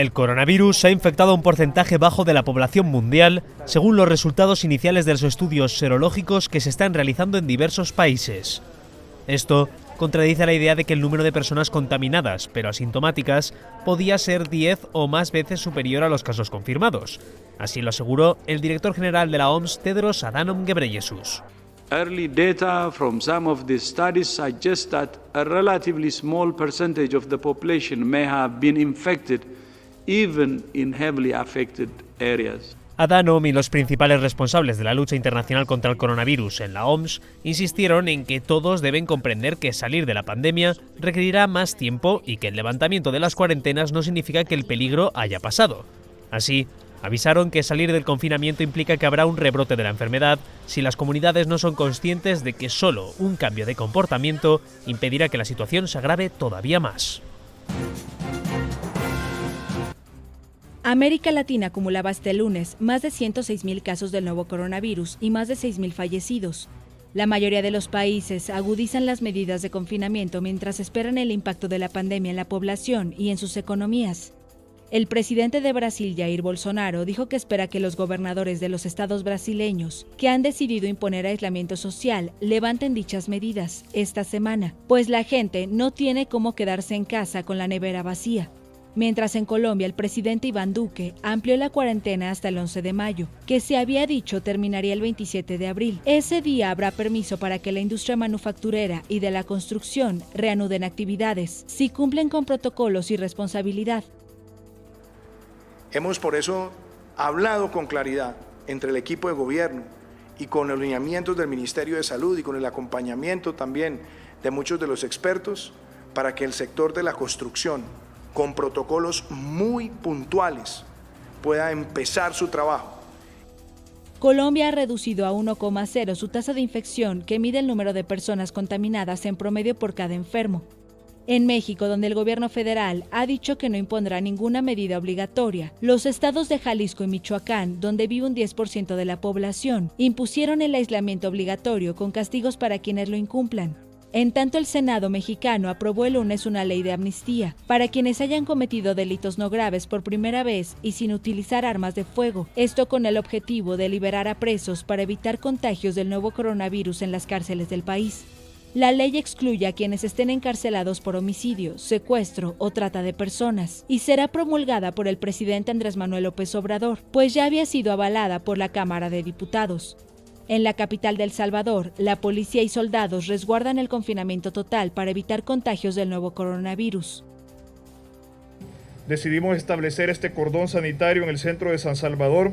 El coronavirus ha infectado a un porcentaje bajo de la población mundial, según los resultados iniciales de los estudios serológicos que se están realizando en diversos países. Esto contradice la idea de que el número de personas contaminadas, pero asintomáticas, podía ser 10 o más veces superior a los casos confirmados. Así lo aseguró el director general de la OMS, Tedros Adhanom Ghebreyesus. Early data from some of these studies suggest that a relatively small percentage of the population may have been infected, even in heavily affected areas. Adhanom y los principales responsables de la lucha internacional contra el coronavirus en la OMS insistieron en que todos deben comprender que salir de la pandemia requerirá más tiempo y que el levantamiento de las cuarentenas no significa que el peligro haya pasado. Así, avisaron que salir del confinamiento implica que habrá un rebrote de la enfermedad si las comunidades no son conscientes de que solo un cambio de comportamiento impedirá que la situación se agrave todavía más. América Latina acumulaba hasta el lunes más de 106.000 casos del nuevo coronavirus y más de 6.000 fallecidos. La mayoría de los países agudizan las medidas de confinamiento mientras esperan el impacto de la pandemia en la población y en sus economías. El presidente de Brasil, Jair Bolsonaro, dijo que espera que los gobernadores de los estados brasileños, que han decidido imponer aislamiento social, levanten dichas medidas esta semana, pues la gente no tiene cómo quedarse en casa con la nevera vacía. Mientras en Colombia el presidente Iván Duque amplió la cuarentena hasta el 11 de mayo, que se había dicho terminaría el 27 de abril. Ese día habrá permiso para que la industria manufacturera y de la construcción reanuden actividades, si cumplen con protocolos y responsabilidad. Hemos por eso hablado con claridad entre el equipo de gobierno y con los lineamientos del Ministerio de Salud y con el acompañamiento también de muchos de los expertos para que el sector de la construcción, con protocolos muy puntuales, pueda empezar su trabajo. Colombia ha reducido a 1,0 su tasa de infección, que mide el número de personas contaminadas en promedio por cada enfermo. En México, donde el gobierno federal ha dicho que no impondrá ninguna medida obligatoria, los estados de Jalisco y Michoacán, donde vive un 10% de la población, impusieron el aislamiento obligatorio con castigos para quienes lo incumplan. En tanto, el Senado mexicano aprobó el lunes una ley de amnistía para quienes hayan cometido delitos no graves por primera vez y sin utilizar armas de fuego, esto con el objetivo de liberar a presos para evitar contagios del nuevo coronavirus en las cárceles del país. La ley excluye a quienes estén encarcelados por homicidio, secuestro o trata de personas y será promulgada por el presidente Andrés Manuel López Obrador, pues ya había sido avalada por la Cámara de Diputados. En la capital de El Salvador, la policía y soldados resguardan el confinamiento total para evitar contagios del nuevo coronavirus. Decidimos establecer este cordón sanitario en el centro de San Salvador,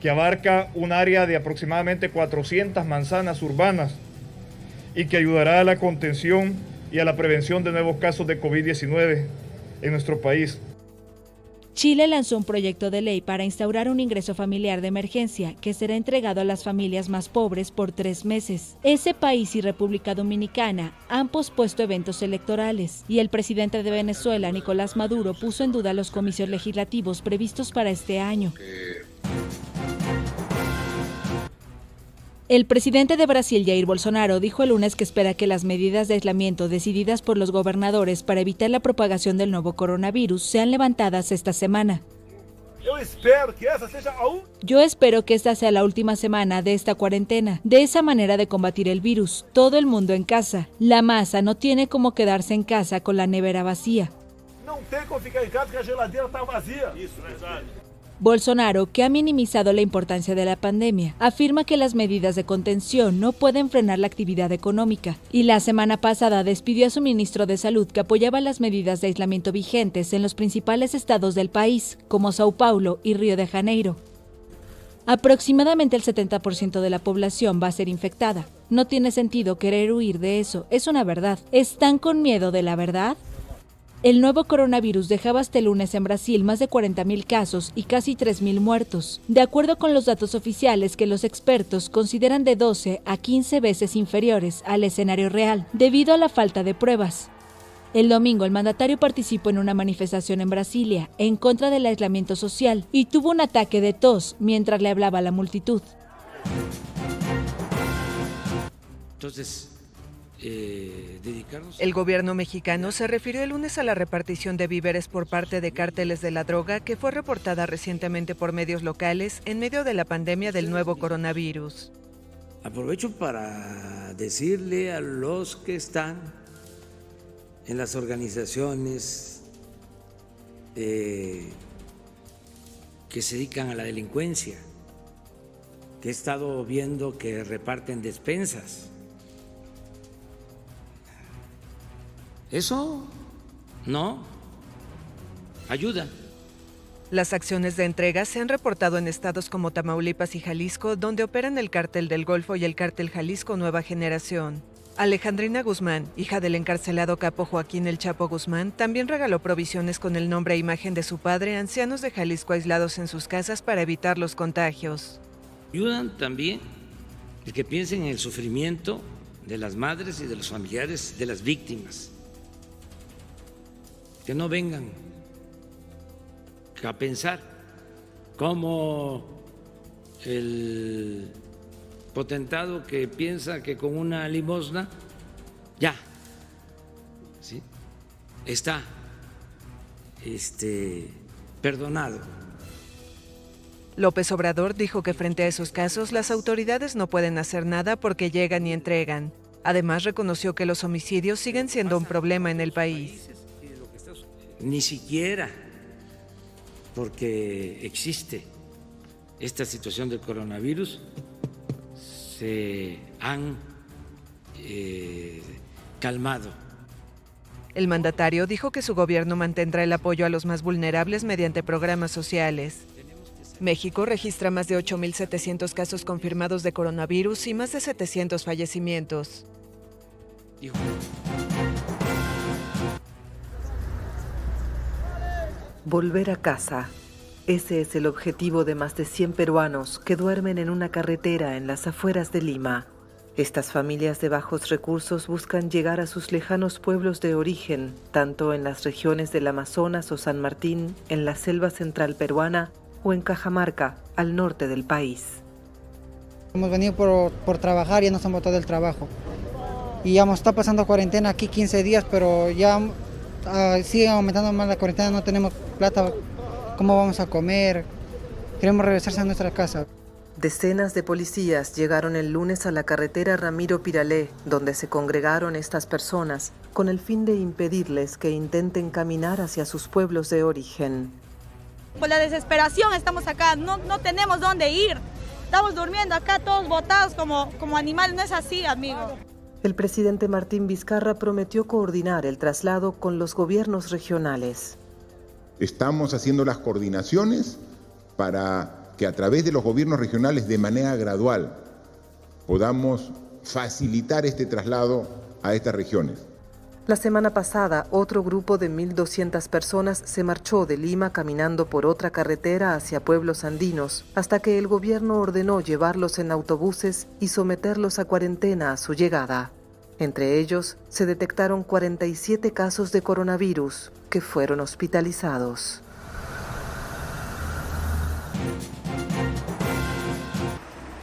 que abarca un área de aproximadamente 400 manzanas urbanas y que ayudará a la contención y a la prevención de nuevos casos de COVID-19 en nuestro país. Chile lanzó un proyecto de ley para instaurar un ingreso familiar de emergencia que será entregado a las familias más pobres por 3 meses. Ese país y República Dominicana han pospuesto eventos electorales y el presidente de Venezuela, Nicolás Maduro, puso en duda los comicios legislativos previstos para este año. El presidente de Brasil, Jair Bolsonaro, dijo el lunes que espera que las medidas de aislamiento decididas por los gobernadores para evitar la propagación del nuevo coronavirus sean levantadas esta semana. Yo espero que esta sea la última semana de esta cuarentena, de esa manera de combatir el virus, todo el mundo en casa. La masa no tiene cómo quedarse en casa con la nevera vacía. No tem como ficar en casa que la geladeira está vacía. Bolsonaro, que ha minimizado la importancia de la pandemia, afirma que las medidas de contención no pueden frenar la actividad económica y la semana pasada despidió a su ministro de Salud, que apoyaba las medidas de aislamiento vigentes en los principales estados del país, como Sao Paulo y Río de Janeiro. Aproximadamente el 70% de la población va a ser infectada. No tiene sentido querer huir de eso, es una verdad. ¿Están con miedo de la verdad? El nuevo coronavirus dejaba hasta el lunes en Brasil más de 40.000 casos y casi 3.000 muertos, de acuerdo con los datos oficiales que los expertos consideran de 12 a 15 veces inferiores al escenario real, debido a la falta de pruebas. El domingo, el mandatario participó en una manifestación en Brasilia en contra del aislamiento social y tuvo un ataque de tos mientras le hablaba a la multitud. Entonces, dedicarnos. El gobierno mexicano se refirió el lunes a la repartición de víveres por parte de cárteles de la droga que fue reportada recientemente por medios locales en medio de la pandemia del nuevo coronavirus. Aprovecho para decirle a los que están en las organizaciones que se dedican a la delincuencia, que he estado viendo que reparten despensas. Eso no ayuda. Las acciones de entrega se han reportado en estados como Tamaulipas y Jalisco, donde operan el Cártel del Golfo y el Cártel Jalisco Nueva Generación. Alejandrina Guzmán, hija del encarcelado capo Joaquín El Chapo Guzmán, también regaló provisiones con el nombre e imagen de su padre a ancianos de Jalisco aislados en sus casas para evitar los contagios. Ayudan también el que piensen en el sufrimiento de las madres y de los familiares de las víctimas. Que no vengan a pensar como el potentado que piensa que con una limosna ya, ¿sí?, está perdonado. López Obrador dijo que frente a esos casos las autoridades no pueden hacer nada porque llegan y entregan. Además, reconoció que los homicidios siguen siendo un problema en el país. Ni siquiera porque existe esta situación del coronavirus se han calmado. El mandatario dijo que su gobierno mantendrá el apoyo a los más vulnerables mediante programas sociales. México registra más de 8.700 casos confirmados de coronavirus y más de 700 fallecimientos. Volver a casa. Ese es el objetivo de más de 100 peruanos que duermen en una carretera en las afueras de Lima. Estas familias de bajos recursos buscan llegar a sus lejanos pueblos de origen, tanto en las regiones del Amazonas o San Martín, en la selva central peruana o en Cajamarca, al norte del país. Hemos venido por trabajar, ya nos han botado del trabajo. Y ya está pasando cuarentena aquí 15 días, pero ya sigue aumentando más la cuarentena, no tenemos plata, ¿cómo vamos a comer? Queremos regresar a nuestra casa. Decenas de policías llegaron el lunes a la carretera Ramiro Piralé, donde se congregaron estas personas, con el fin de impedirles que intenten caminar hacia sus pueblos de origen. Por la desesperación estamos acá, no tenemos dónde ir. Estamos durmiendo acá todos botados como animales, no es así, amigo. El presidente Martín Vizcarra prometió coordinar el traslado con los gobiernos regionales. Estamos haciendo las coordinaciones para que a través de los gobiernos regionales de manera gradual podamos facilitar este traslado a estas regiones. La semana pasada, otro grupo de 1.200 personas se marchó de Lima caminando por otra carretera hacia pueblos andinos, hasta que el gobierno ordenó llevarlos en autobuses y someterlos a cuarentena a su llegada. Entre ellos, se detectaron 47 casos de coronavirus que fueron hospitalizados.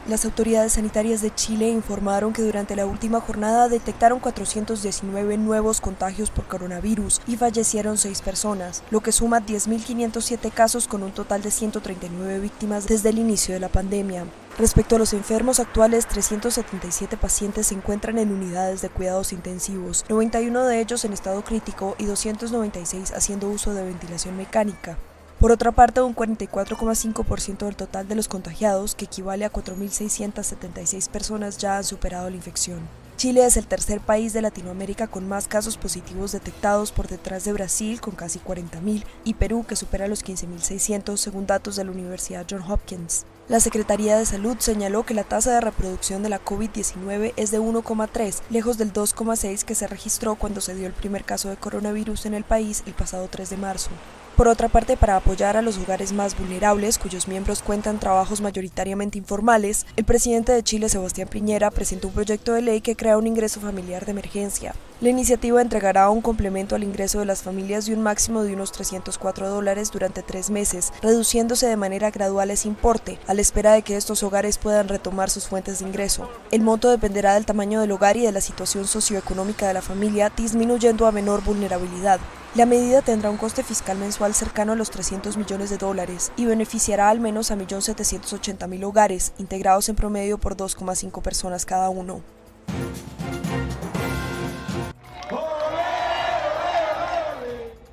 Las autoridades sanitarias de Chile informaron que durante la última jornada detectaron 419 nuevos contagios por coronavirus y fallecieron 6 personas, lo que suma 10.507 casos con un total de 139 víctimas desde el inicio de la pandemia. Respecto a los enfermos actuales, 377 pacientes se encuentran en unidades de cuidados intensivos, 91 de ellos en estado crítico y 296 haciendo uso de ventilación mecánica. Por otra parte, un 44,5% del total de los contagiados, que equivale a 4.676 personas, ya han superado la infección. Chile es el tercer país de Latinoamérica con más casos positivos detectados, por detrás de Brasil con casi 40.000 y Perú, que supera los 15.600 según datos de la Universidad Johns Hopkins. La Secretaría de Salud señaló que la tasa de reproducción de la COVID-19 es de 1,3, lejos del 2,6 que se registró cuando se dio el primer caso de coronavirus en el país el pasado 3 de marzo. Por otra parte, para apoyar a los hogares más vulnerables, cuyos miembros cuentan trabajos mayoritariamente informales, el presidente de Chile, Sebastián Piñera, presentó un proyecto de ley que crea un ingreso familiar de emergencia. La iniciativa entregará un complemento al ingreso de las familias de un máximo de unos $304 durante 3 meses, reduciéndose de manera gradual ese importe, a la espera de que estos hogares puedan retomar sus fuentes de ingreso. El monto dependerá del tamaño del hogar y de la situación socioeconómica de la familia, disminuyendo a menor vulnerabilidad. La medida tendrá un coste fiscal mensual cercano a los $300 millones y beneficiará al menos a 1.780.000 hogares, integrados en promedio por 2,5 personas cada uno.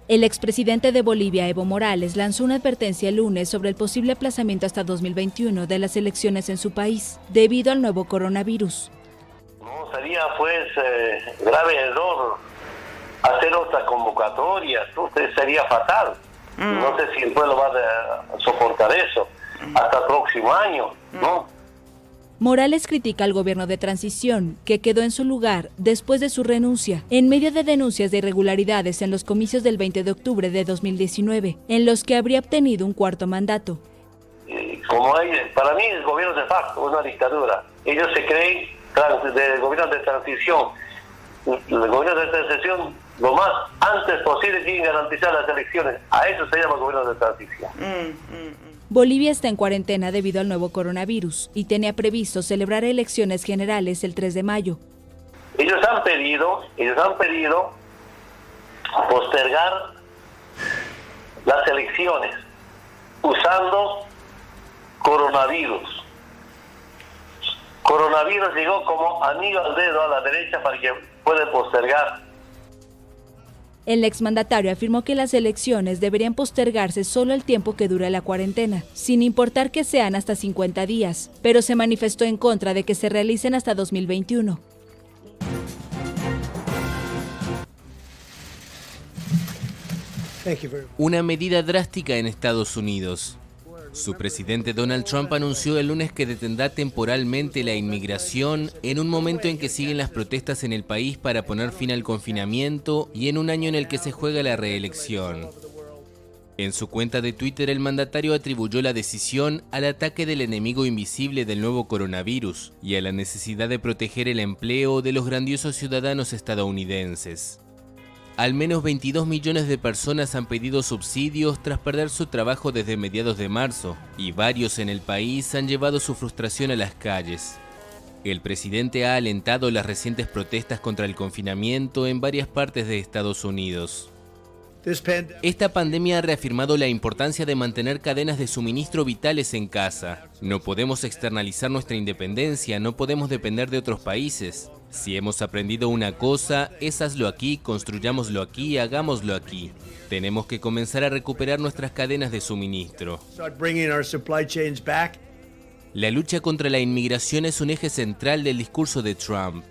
El expresidente de Bolivia, Evo Morales, lanzó una advertencia el lunes sobre el posible aplazamiento hasta 2021 de las elecciones en su país, debido al nuevo coronavirus. No, sería grave error hacer otra convocatoria, sería fatal. No sé si el pueblo va a soportar eso hasta el próximo año, ¿no? Morales critica al gobierno de transición, que quedó en su lugar después de su renuncia, en medio de denuncias de irregularidades en los comicios del 20 de octubre de 2019, en los que habría obtenido un 4º mandato. Para mí el gobierno de facto es una dictadura. Ellos se creen del gobierno de transición. El gobierno de transición, lo más antes posible, tiene que garantizar las elecciones. A eso se llama gobierno de transición. Bolivia está en cuarentena debido al nuevo coronavirus y tenía previsto celebrar elecciones generales el 3 de mayo. Ellos han pedido postergar las elecciones usando coronavirus. Coronavirus llegó como anillo al dedo a la derecha para que puedan postergar. El exmandatario afirmó que las elecciones deberían postergarse solo el tiempo que dure la cuarentena, sin importar que sean hasta 50 días, pero se manifestó en contra de que se realicen hasta 2021. Una medida drástica en Estados Unidos. Su presidente Donald Trump anunció el lunes que detendrá temporalmente la inmigración en un momento en que siguen las protestas en el país para poner fin al confinamiento y en un año en el que se juega la reelección. En su cuenta de Twitter, el mandatario atribuyó la decisión al ataque del enemigo invisible del nuevo coronavirus y a la necesidad de proteger el empleo de los grandiosos ciudadanos estadounidenses. Al menos 22 millones de personas han pedido subsidios tras perder su trabajo desde mediados de marzo, y varios en el país han llevado su frustración a las calles. El presidente ha alentado las recientes protestas contra el confinamiento en varias partes de Estados Unidos. Esta pandemia ha reafirmado la importancia de mantener cadenas de suministro vitales en casa. No podemos externalizar nuestra independencia, no podemos depender de otros países. Si hemos aprendido una cosa, es hazlo aquí, construyámoslo aquí, hagámoslo aquí. Tenemos que comenzar a recuperar nuestras cadenas de suministro. La lucha contra la inmigración es un eje central del discurso de Trump.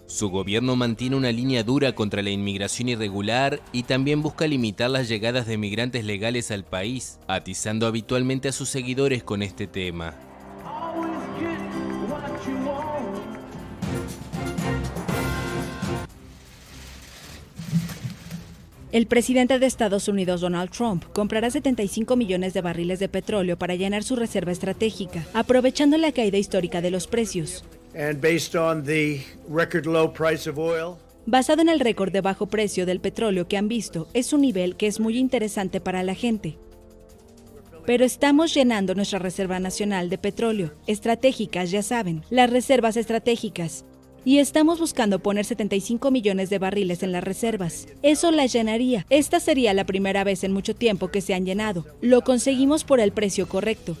Su gobierno mantiene una línea dura contra la inmigración irregular y también busca limitar las llegadas de migrantes legales al país, atizando habitualmente a sus seguidores con este tema. El presidente de Estados Unidos, Donald Trump, comprará 75 millones de barriles de petróleo para llenar su reserva estratégica, aprovechando la caída histórica de los precios. Basado en el récord de bajo precio del petróleo que han visto, es un nivel que es muy interesante para la gente. Pero estamos llenando nuestra reserva nacional de petróleo, estratégicas, ya saben, las reservas estratégicas. Y estamos buscando poner 75 millones de barriles en las reservas. Eso las llenaría. Esta sería la primera vez en mucho tiempo que se han llenado. Lo conseguimos por el precio correcto.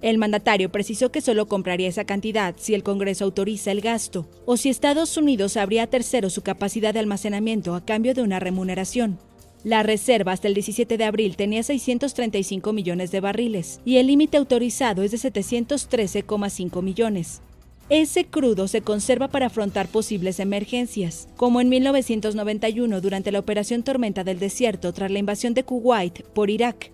El mandatario precisó que solo compraría esa cantidad si el Congreso autoriza el gasto, o si Estados Unidos abría a terceros su capacidad de almacenamiento a cambio de una remuneración. La reserva hasta el 17 de abril tenía 635 millones de barriles y el límite autorizado es de 713,5 millones. Ese crudo se conserva para afrontar posibles emergencias, como en 1991 durante la Operación Tormenta del Desierto tras la invasión de Kuwait por Irak.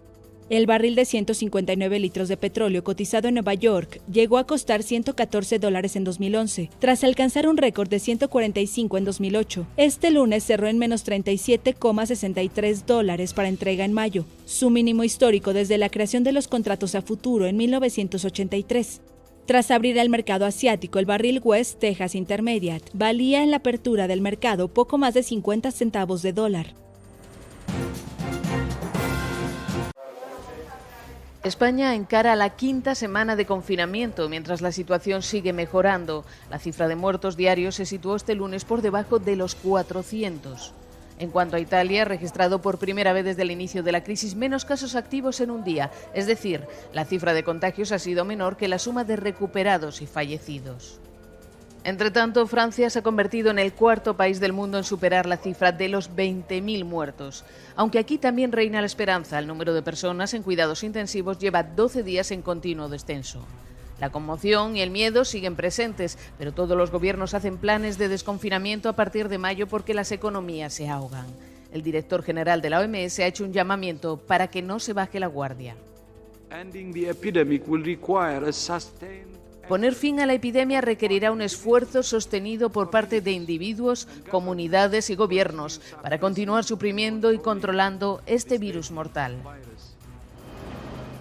El barril de 159 litros de petróleo cotizado en Nueva York llegó a costar $114 en 2011, tras alcanzar un récord de 145 en 2008. Este lunes cerró en menos $37,63 para entrega en mayo, su mínimo histórico desde la creación de los contratos a futuro en 1983. Tras abrir el mercado asiático, el barril West Texas Intermediate valía en la apertura del mercado poco más de 50 centavos de dólar. España encara la quinta semana de confinamiento, mientras la situación sigue mejorando. La cifra de muertos diarios se situó este lunes por debajo de los 400. En cuanto a Italia, ha registrado por primera vez desde el inicio de la crisis menos casos activos en un día, es decir, la cifra de contagios ha sido menor que la suma de recuperados y fallecidos. Entre tanto, Francia se ha convertido en el cuarto país del mundo en superar la cifra de los 20.000 muertos. Aunque aquí también reina la esperanza, el número de personas en cuidados intensivos lleva 12 días en continuo descenso. La conmoción y el miedo siguen presentes, pero todos los gobiernos hacen planes de desconfinamiento a partir de mayo porque las economías se ahogan. El director general de la OMS ha hecho un llamamiento para que no se baje la guardia. Poner fin a la epidemia requerirá un esfuerzo sostenido por parte de individuos, comunidades y gobiernos para continuar suprimiendo y controlando este virus mortal.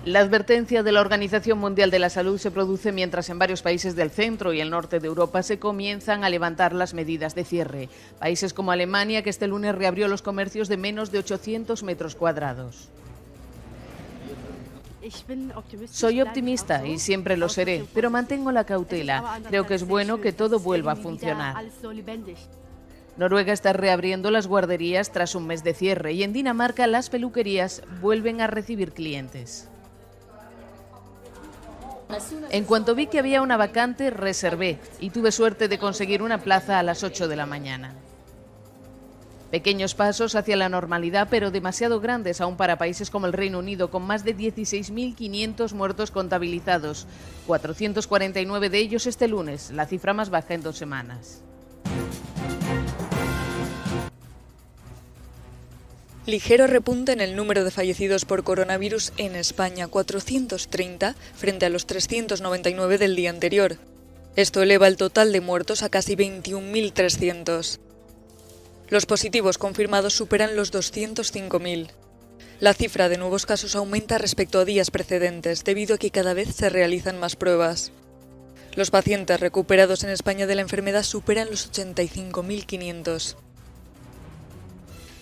La advertencia de la Organización Mundial de la Salud se produce mientras en varios países del centro y el norte de Europa se comienzan a levantar las medidas de cierre. Países como Alemania, que este lunes reabrió los comercios de menos de 800 metros cuadrados. Soy optimista y siempre lo seré, pero mantengo la cautela. Creo que es bueno que todo vuelva a funcionar. Noruega está reabriendo las guarderías tras un mes de cierre y en Dinamarca las peluquerías vuelven a recibir clientes. En cuanto vi que había una vacante, reservé y tuve suerte de conseguir una plaza a las 8 de la mañana. Pequeños pasos hacia la normalidad, pero demasiado grandes aún para países como el Reino Unido, con más de 16.500 muertos contabilizados, 449 de ellos este lunes, la cifra más baja en 2 semanas. Ligero repunte en el número de fallecidos por coronavirus en España, 430 frente a los 399 del día anterior. Esto eleva el total de muertos a casi 21.300. Los positivos confirmados superan los 205.000. La cifra de nuevos casos aumenta respecto a días precedentes, debido a que cada vez se realizan más pruebas. Los pacientes recuperados en España de la enfermedad superan los 85.500.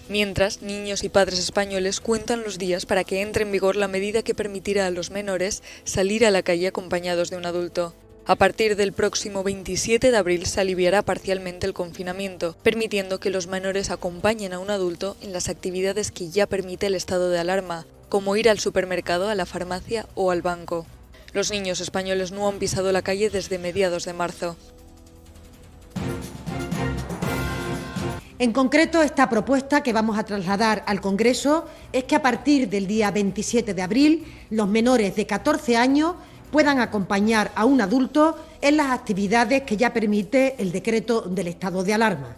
Mientras, niños y padres españoles cuentan los días para que entre en vigor la medida que permitirá a los menores salir a la calle acompañados de un adulto. A partir del próximo 27 de abril se aliviará parcialmente el confinamiento, permitiendo que los menores acompañen a un adulto en las actividades que ya permite el estado de alarma, como ir al supermercado, a la farmacia o al banco. Los niños españoles no han pisado la calle desde mediados de marzo. En concreto, esta propuesta que vamos a trasladar al Congreso es que a partir del día 27 de abril los menores de 14 años puedan acompañar a un adulto en las actividades que ya permite el decreto del estado de alarma.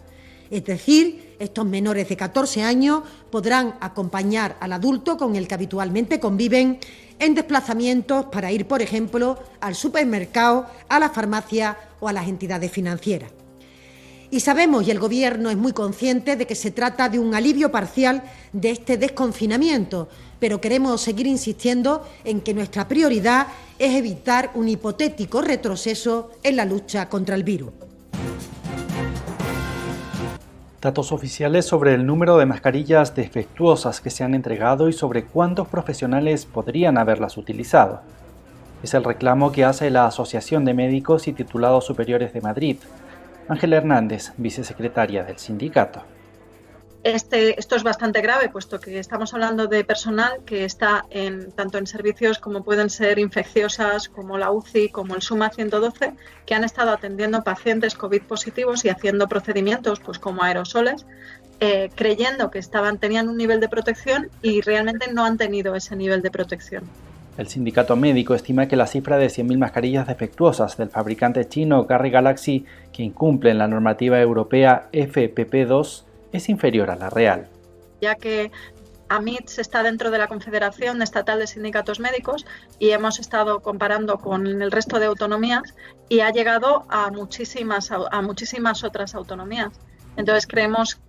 Es decir, estos menores de 14 años podrán acompañar al adulto con el que habitualmente conviven en desplazamientos para ir, por ejemplo, al supermercado, a la farmacia o a las entidades financieras. Y sabemos, y el Gobierno es muy consciente, de que se trata de un alivio parcial de este desconfinamiento, pero queremos seguir insistiendo en que nuestra prioridad es evitar un hipotético retroceso en la lucha contra el virus. Datos oficiales sobre el número de mascarillas defectuosas que se han entregado y sobre cuántos profesionales podrían haberlas utilizado. Es el reclamo que hace la Asociación de Médicos y Titulados Superiores de Madrid. Ángela Hernández, vicesecretaria del sindicato. Esto es bastante grave, puesto que estamos hablando de personal que está tanto en servicios como pueden ser infecciosas, como la UCI, como el SUMA 112, que han estado atendiendo pacientes COVID positivos y haciendo procedimientos pues como aerosoles, creyendo que tenían un nivel de protección y realmente no han tenido ese nivel de protección. El sindicato médico estima que la cifra de 100.000 mascarillas defectuosas del fabricante chino Carry Galaxy, que incumplen la normativa europea FPP2, es inferior a la real. Ya que AMITS está dentro de la Confederación Estatal de Sindicatos Médicos y hemos estado comparando con el resto de autonomías y ha llegado a muchísimas otras autonomías. Entonces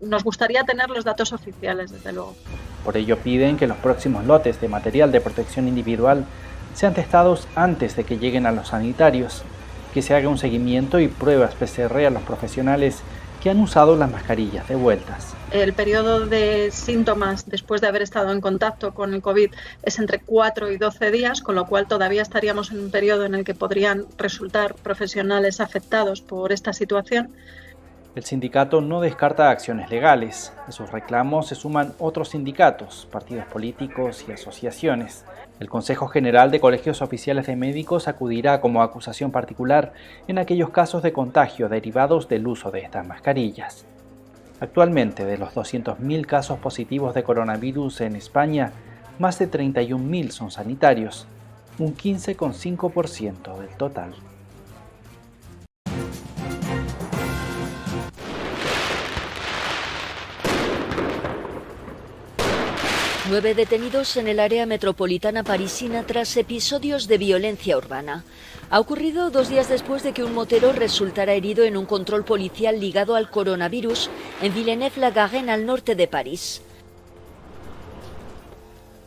nos gustaría tener los datos oficiales, desde luego. Por ello piden que los próximos lotes de material de protección individual sean testados antes de que lleguen a los sanitarios, que se haga un seguimiento y pruebas PCR a los profesionales que han usado las mascarillas devueltas. El periodo de síntomas después de haber estado en contacto con el COVID es entre 4 y 12 días, con lo cual todavía estaríamos en un periodo en el que podrían resultar profesionales afectados por esta situación. El sindicato no descarta acciones legales. A sus reclamos se suman otros sindicatos, partidos políticos y asociaciones. El Consejo General de Colegios Oficiales de Médicos acudirá como acusación particular en aquellos casos de contagio derivados del uso de estas mascarillas. Actualmente, de los 200.000 casos positivos de coronavirus en España, más de 31.000 son sanitarios, un 15,5% del total. Nueve detenidos en el área metropolitana parisina tras episodios de violencia urbana. Ha ocurrido 2 días después de que un motero resultara herido en un control policial ligado al coronavirus en Villeneuve-la-Garenne, al norte de París.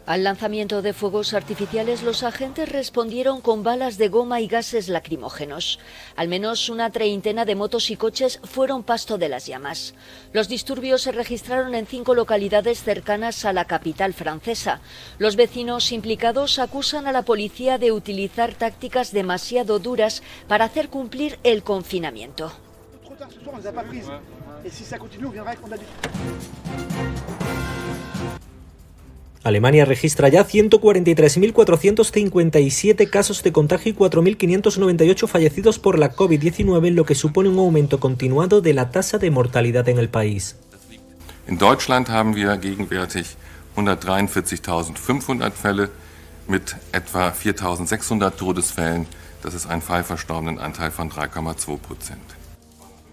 Al lanzamiento de fuegos artificiales, los agentes respondieron con balas de goma y gases lacrimógenos. Al menos una treintena de motos y coches fueron pasto de las llamas. Los disturbios se registraron en 5 localidades cercanas a la capital francesa. Los vecinos implicados acusan a la policía de utilizar tácticas demasiado duras para hacer cumplir el confinamiento. Alemania registra ya 143.457 casos de contagio y 4.598 fallecidos por la COVID-19, lo que supone un aumento continuado de la tasa de mortalidad en el país. In Deutschland haben wir gegenwärtig 143.500 Fälle mit etwa 4.600 Todesfällen. Das ist ein Fallverstorbenenanteil von 3,2%.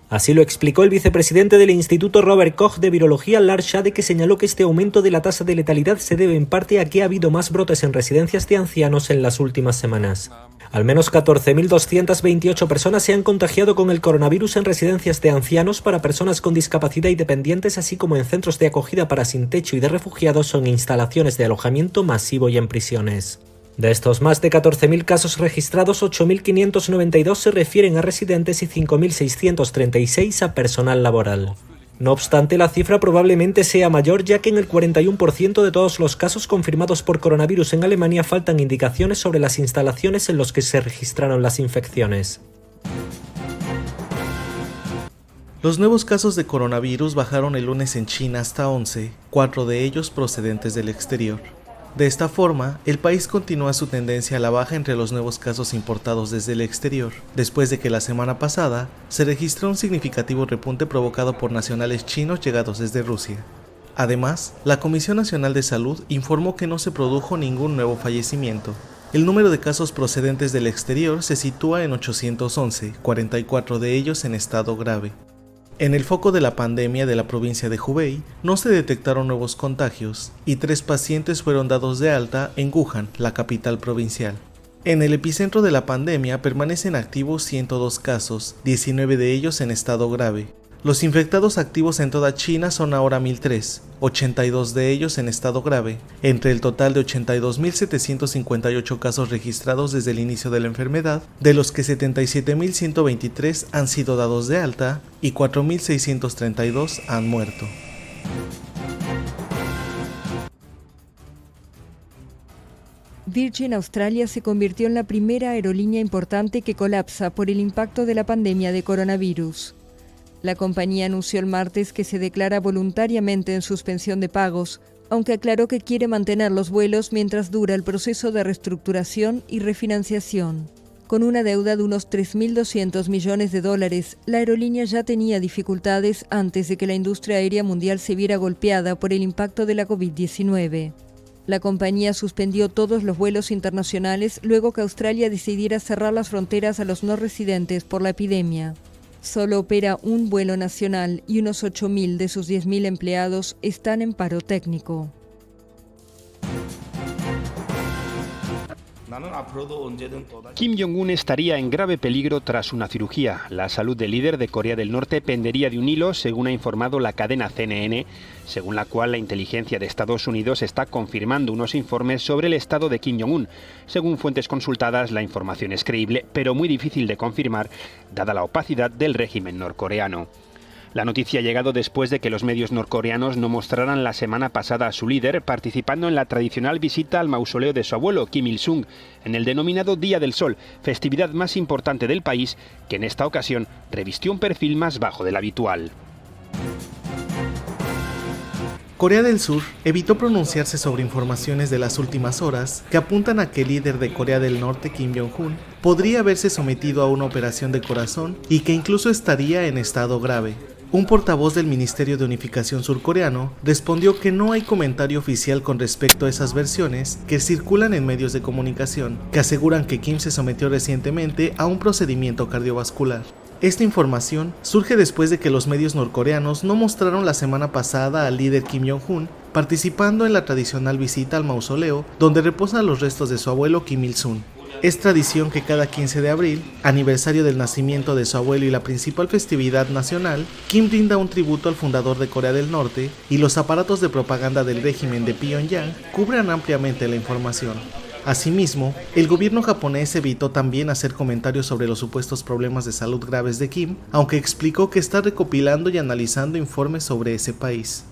Así lo explicó el vicepresidente del Instituto Robert Koch de Virología, Lars Schade, que señaló que este aumento de la tasa de letalidad se debe en parte a que ha habido más brotes en residencias de ancianos en las últimas semanas. Al menos 14.228 personas se han contagiado con el coronavirus en residencias de ancianos para personas con discapacidad y dependientes, así como en centros de acogida para sin techo y de refugiados o en instalaciones de alojamiento masivo y en prisiones. De estos más de 14.000 casos registrados, 8.592 se refieren a residentes y 5.636 a personal laboral. No obstante, la cifra probablemente sea mayor, ya que en el 41% de todos los casos confirmados por coronavirus en Alemania faltan indicaciones sobre las instalaciones en las que se registraron las infecciones. Los nuevos casos de coronavirus bajaron el lunes en China hasta 11, 4 de ellos procedentes del exterior. De esta forma, el país continúa su tendencia a la baja entre los nuevos casos importados desde el exterior, después de que la semana pasada se registró un significativo repunte provocado por nacionales chinos llegados desde Rusia. Además, la Comisión Nacional de Salud informó que no se produjo ningún nuevo fallecimiento. El número de casos procedentes del exterior se sitúa en 811, 44 de ellos en estado grave. En el foco de la pandemia de la provincia de Hubei no se detectaron nuevos contagios y 3 pacientes fueron dados de alta en Wuhan, la capital provincial. En el epicentro de la pandemia permanecen activos 102 casos, 19 de ellos en estado grave. Los infectados activos en toda China son ahora 1.003, 82 de ellos en estado grave, entre el total de 82.758 casos registrados desde el inicio de la enfermedad, de los que 77.123 han sido dados de alta y 4.632 han muerto. Virgin Australia se convirtió en la primera aerolínea importante que colapsa por el impacto de la pandemia de coronavirus. La compañía anunció el martes que se declara voluntariamente en suspensión de pagos, aunque aclaró que quiere mantener los vuelos mientras dura el proceso de reestructuración y refinanciación. Con una deuda de unos $3.200 millones, la aerolínea ya tenía dificultades antes de que la industria aérea mundial se viera golpeada por el impacto de la COVID-19. La compañía suspendió todos los vuelos internacionales luego que Australia decidiera cerrar las fronteras a los no residentes por la epidemia. Solo opera un vuelo nacional y unos 8.000 de sus 10.000 empleados están en paro técnico. Kim Jong-un estaría en grave peligro tras una cirugía. La salud del líder de Corea del Norte pendería de un hilo, según ha informado la cadena CNN, según la cual la inteligencia de Estados Unidos está confirmando unos informes sobre el estado de Kim Jong-un. Según fuentes consultadas, la información es creíble, pero muy difícil de confirmar, dada la opacidad del régimen norcoreano. La noticia ha llegado después de que los medios norcoreanos no mostraran la semana pasada a su líder participando en la tradicional visita al mausoleo de su abuelo, Kim Il-sung, en el denominado Día del Sol, festividad más importante del país, que en esta ocasión revistió un perfil más bajo del habitual. Corea del Sur evitó pronunciarse sobre informaciones de las últimas horas que apuntan a que el líder de Corea del Norte, Kim Jong-un, podría haberse sometido a una operación de corazón y que incluso estaría en estado grave. Un portavoz del Ministerio de Unificación surcoreano respondió que no hay comentario oficial con respecto a esas versiones que circulan en medios de comunicación, que aseguran que Kim se sometió recientemente a un procedimiento cardiovascular. Esta información surge después de que los medios norcoreanos no mostraron la semana pasada al líder Kim Jong-un participando en la tradicional visita al mausoleo donde reposan los restos de su abuelo Kim Il-sung. Es tradición que cada 15 de abril, aniversario del nacimiento de su abuelo y la principal festividad nacional, Kim rinda un tributo al fundador de Corea del Norte y los aparatos de propaganda del régimen de Pyongyang cubren ampliamente la información. Asimismo, el gobierno japonés evitó también hacer comentarios sobre los supuestos problemas de salud graves de Kim, aunque explicó que está recopilando y analizando informes sobre ese país.